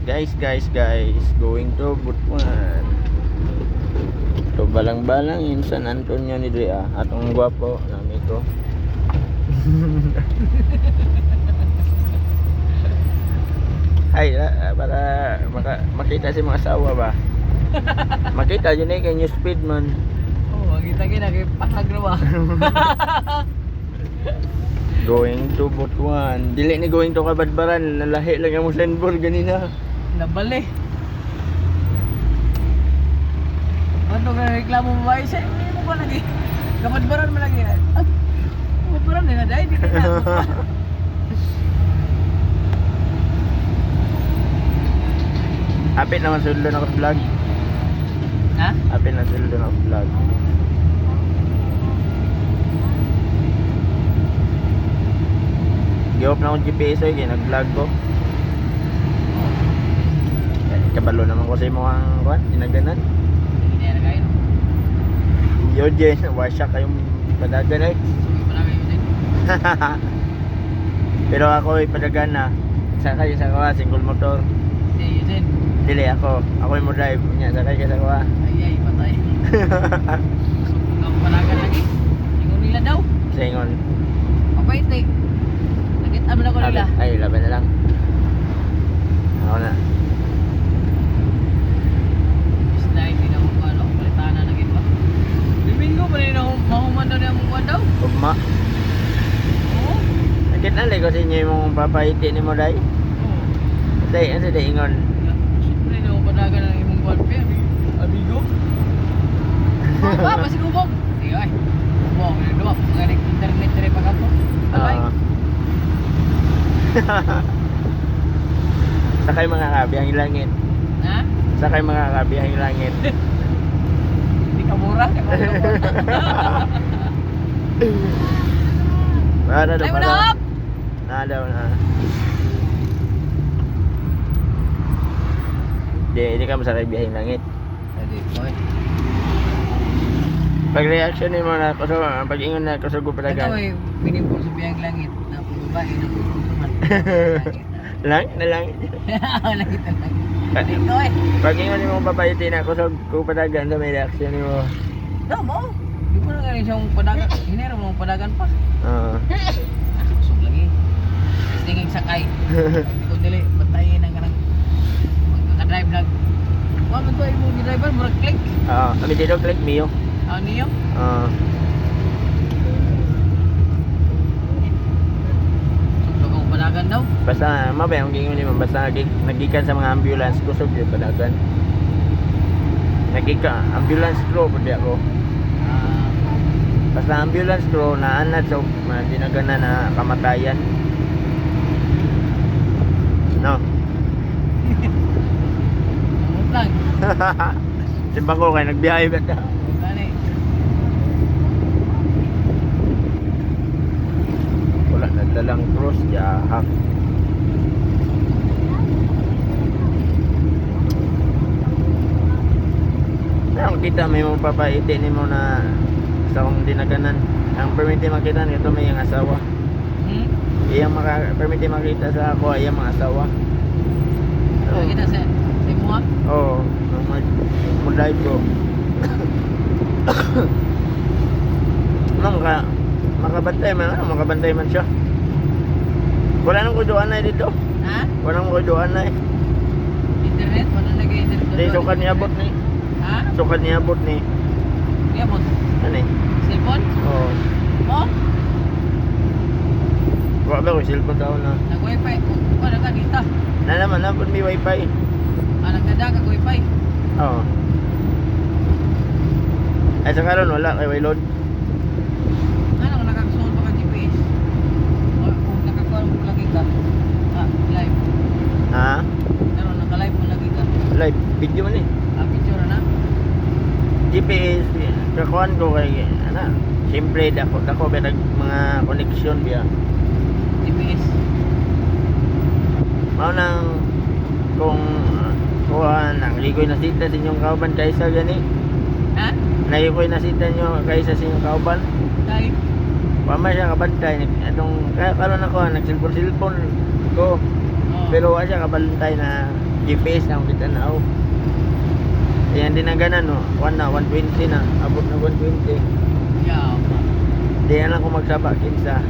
Guys, going to Butuan. To balang-balang in San Antonio ni Drea. Atong gwapo na amigo. Ay, para makita si mga asawa ba? Makita yun kay New Speed man. Oo, kita kay pahag na ba? Going to Butuan. Dili ni going to Kabadbaran. Nalahi lang ang Muslenburg ganina. Nabali. Ano ka reklamo mo ba? Isa, hindi mo ba lagi? Kamadbaran mo lagi. Kamadbaran na dahil. Di ka na. Apit naman sulod na ako sa vlog. Ha? Apit na sulod na ako sa vlog. Giop na akong GPS ay nag-vlog ko. Kabalo naman ko sa imo ang kuan, dinaganan. Hindi na kayo. Yo Jen, wasya kayong padagan ay. Sugi pa na kayo din. Pero ako ay padagan na. Sakay sa kawa, single motor. Si Yusin. Dili ako ay mo drive niya, sakay ka sa kawa. Ay, patay. Sugi ka palagan lagi. Ingon nila daw. Singon. Papaiti. Nakita mo na ko nila. Ay, laban na lang. Ako na. Slide din ako ano, palitana na gid ba. Domingo pa rin ako mahuman daw niya mong kuwan daw. Ugma. Oo. Nakit na ko sa inyo yung papaiti ni mo day. Oo. Day, ano day ingon? Siyempre na ako padagan ng imong kuwan pa. Amigo. Ba, pasigubog. Di ay. Wow, may nagawa. Mga internet rin pa kapo. Alay. Sakay mga kabiyang langit. Ha? Sakay mga kabiyang langit. Hindi ka mura. Para Ay, manap! daw na. Hindi ka masakay biyahing langit. Adi, boy. Pag reaction ni mo na ako sa pag-ingon na ako sa Ito gupalagan. ay pinipol sa biyang langit na babae na pupuntuhan. Lang na lang. Langit na langit. Ito ay. Pag-ingon ni mo papaiti na ako sa gupalagan sa may reaction ni mo. No, mo. Di mo na galing siyang padagan. Hinero mo ang padagan pa. Oo. Kusog lagi. Tingin sakay. Hindi ko dili. Batayin ang kanang magkakadrive lang. Wala man to ay mo driver murag click. Oo, kami dito click Mio. Ano niyo? Oo. Sugtog ang padagan daw. Basta mabay ang gingon ni mo basta nagikan sa mga ambulance kusog yung padagan. Ambulance crew pud ako. Basta ambulance crew na anad sa mga dinagana na kamatayan. No. Amot lang. Simbang ko kay nagbiyahe ba ta? Gani. Wala nagdalang cross ya. Pero kita may mo papaiti ni mo na sa kong dinaganan. Ang permiti makita nito may ang asawa. Iyang permiti makita sa ako ay ang mga asawa. Kita sa imuha. Oo, mag-drive ko. Makabantay man siya. Wala nang kuduan na dito. Ha? Wala nang kuduan na. Internet? Wala nag-internet? Di sukat niya abot ni. Ha? Sukat niya abot ni. Di abot. Ano eh? Cellphone? Oo. Mo? Wala ba ko cellphone daw na. Nag-wifi. Wala ka dita. Na naman na may wifi. Nagdadaga wifi. Oo. Ay sa karon wala kay load. Ano nakakasunod pa ka GPS? O kung nakakuha mo lagi ka. Live. Ha? Pero naka-live mo lagi ka. Live video man eh. Picture na. GPS kakuan ko kay ana. Siyempre dako ba mga connection biya. GPS. Mao nang kung kuhan ang ligoy na sita sa inyong kauban kaysa gani. Ha? Nayukoy na sita nyo kaysa sa inyong kauban. Dahil? Pama siya kabantay. Anong karon ako nagsilpon-silpon ko. Oo. Pero wala siya kabalantay na GPS na kung kita na. Ayan din ang ganan, no? 120 na. Abot na 120. Yeah. Di yan lang kung magsaba, kinsa.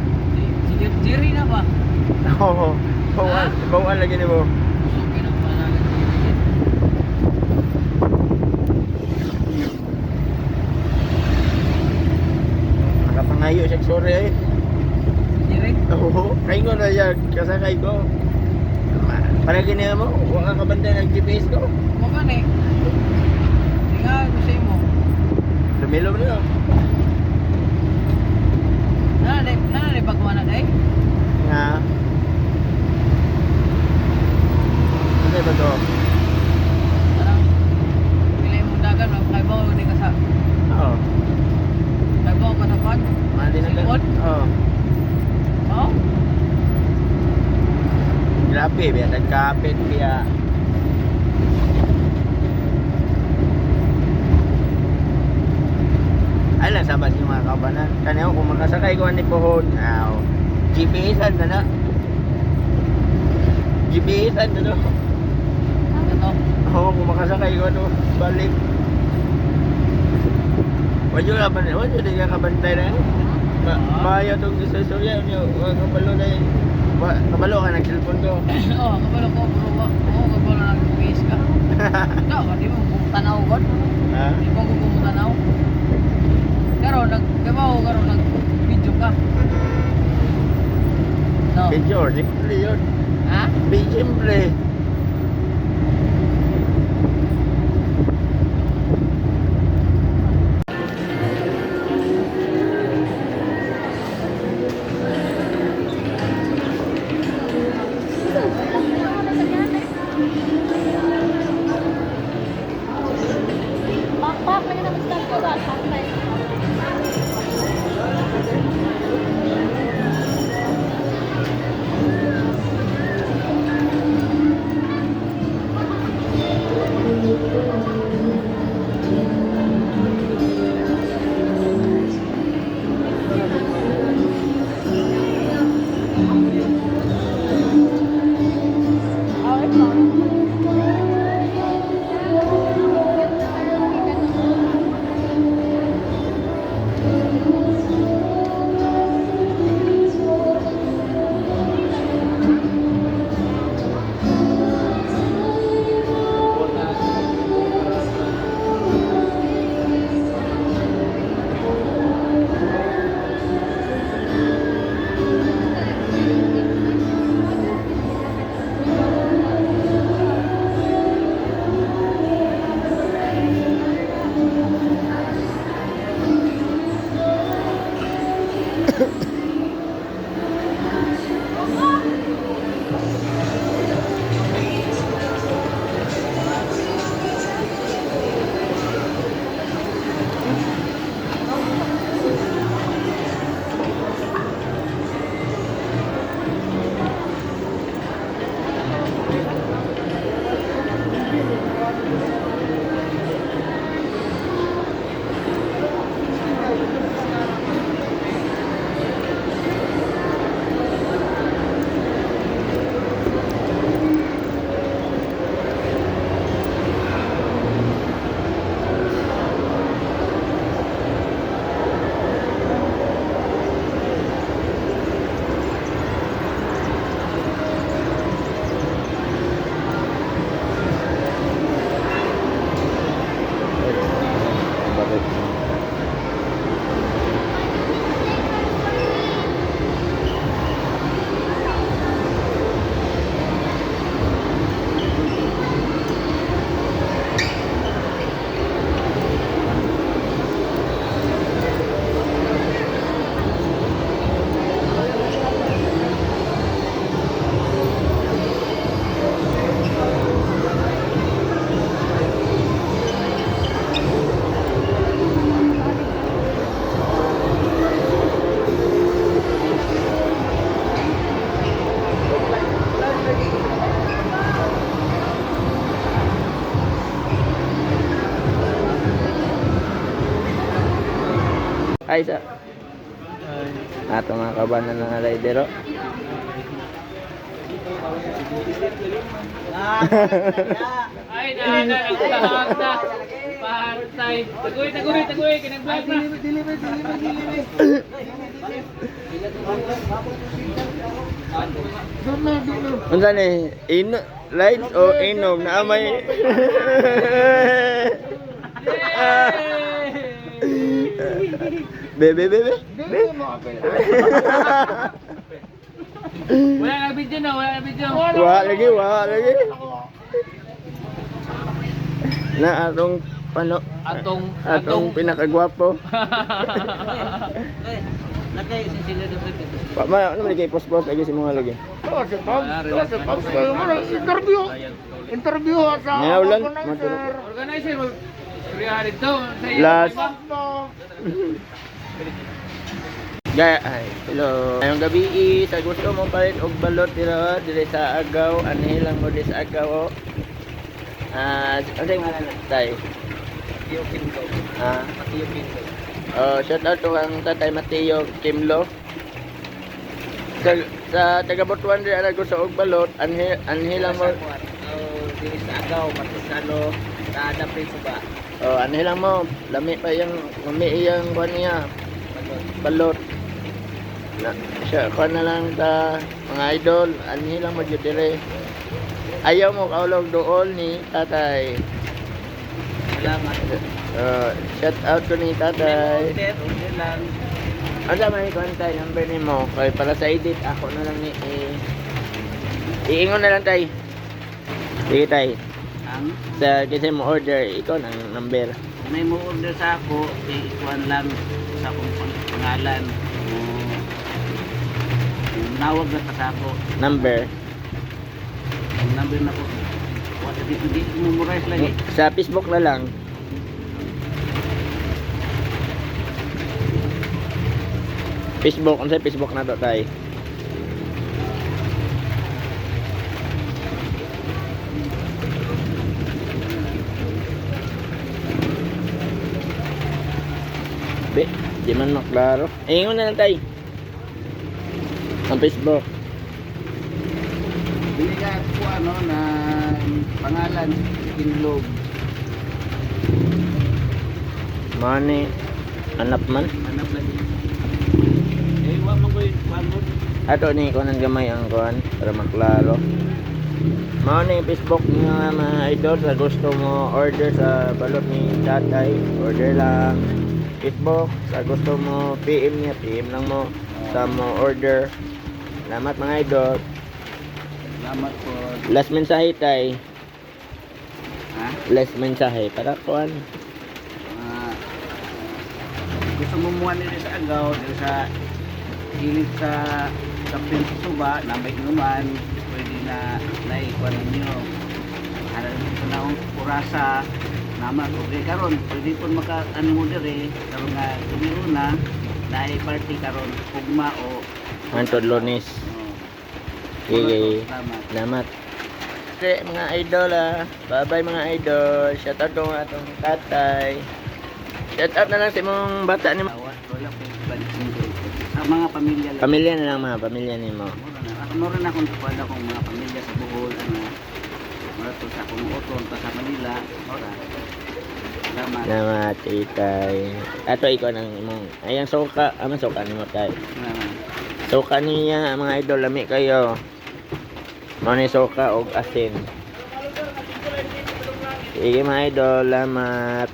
Si Jerry na ba? Oo. Bawal lagi ni mo. So, pinagpanagan si Jerry. Nakapangayo siya, sorry eh. Jerry? Oo. Kain ko na siya, kasakay ko. Para gini mo, wala ka banda ng GPS ko. Mukha na eh. Tingnan ko sa imo. Dumilo mo niyo. Nana pagmana day? Nga. Ano ba to? Parang pilay mo dagan, magkaibaw di ka sa Oo. kaibaw ka sa kwan. Mali na ka. Silipod? Oo. Oh? Grabe, biya nagkapit, biya. Ay lang sabas yung mga kabanan. Kanya kung makasakay ko ni Pohon, GPS-an na na. GPS-an na no. Ito. Oo, kung makasakay ko no, balik. Wala di ka kabantay na. Maayo itong isosorya niyo, kabalo na yun. Kabalo ka nag-cellphone ko. Oh, kabalo ko bro. Oh, kabalo na nag-face ka. Ikaw, di mo tanaw god. Ha? Di mo tanaw. Karo nag-video ka. No. Video, simple yun. Ha? Simple. Pak, lagi naman start ko ba? Pak. Ay, sa ato mga kabanan ng rider. Ay, nagtahat na. Patay. Tagoy, kinag-vlog na. Unsa ni? Light o inom na amay. Bebe. Wala na video na, wala na video. Wa lagi. Na atong pano atong pinakagwapo. Nakay sila do sa Pa ma ano man kay post lagi si mga lagi. Interview sa Ngawlan, organizer mo. Kuriya dito sa iyo. Last. Gaya, ay, hello. Ngayong gabi sa gusto mo palit og balot dira sa Agaw, ani lang mo sa Agaw. Ano yung ngalan na? Tay. Mateo Kimlo. Mateo Kimlo. Shout out to ang Tatay Mateo Kimlo. Sa taga Butuan din ana gusto og balot, anhi lang mo. Dili sa Agaw, Matusano, sa Dapri Suba. Anhi lang mo. Lami pa yung iyang kuan niya. Balot. Na siya kuan na lang ta mga idol, anhi lang mo jud dire. Ayaw mo kaulog dool ni Tatay. Salamat. Shout out ko ni Tatay. Order lang. Ano may contact number ni mo? Kaya para sa edit, ako na lang ni iingon na lang tay. Sige tay. Ang Sa kasi mo order, ikaw ang number. may mo order sa ako, ikuan lang sa akong pangalan. Nawag na sa ako. Number. Ang number na ko. Wala dito dito memorize lagi. Sa Facebook na lang. Facebook, ano sa Facebook na to tay? Be, di man maklaro. Ingon na lang tay. Ang Facebook. Binigyan ko ano na pangalan Kinlog. Money. Anap man. Hanap lagi. Wa man ko mo. Ato ni ko nang gamay ang kuan para maklaro. Mao ni Facebook nga mga idol sa gusto mo order sa balot ni Tatay, order lang. Facebook sa gusto mo PM niya, PM lang mo sa mo order. Salamat mga idol. Salamat po. Last mensahe tay. Ha? Last mensahe para kuan. Gusto mo muhan nila sa Agaw, dito sa gilid sa Kapil Suba, na may inuman, pwede na naikuan ninyo. Harap dito na akong kurasa, naman, okay karon, pwede po ano mo dire, karon nga tumiro na, party karon, pugma o Antod Lonis. Okay. Salamat. Okay, mga idol Bye-bye mga idol. Shout out to atong Tatay. Shout out na lang sa mong bata ni wala po balik sa mga pamilya lang. pamilya na lang mga pamilya ni mo. Ano rin akong tupada kong mga pamilya sa Bohol, mara to sa akong utol pa sa Manila, ora. Salamat. Salamat, Tatay. Ato ikaw nang imong ayang suka, aman suka nimo tay. Salamat. Suka niya mga idol lami kayo. Mao ni suka og asin. Sige mga idol, salamat.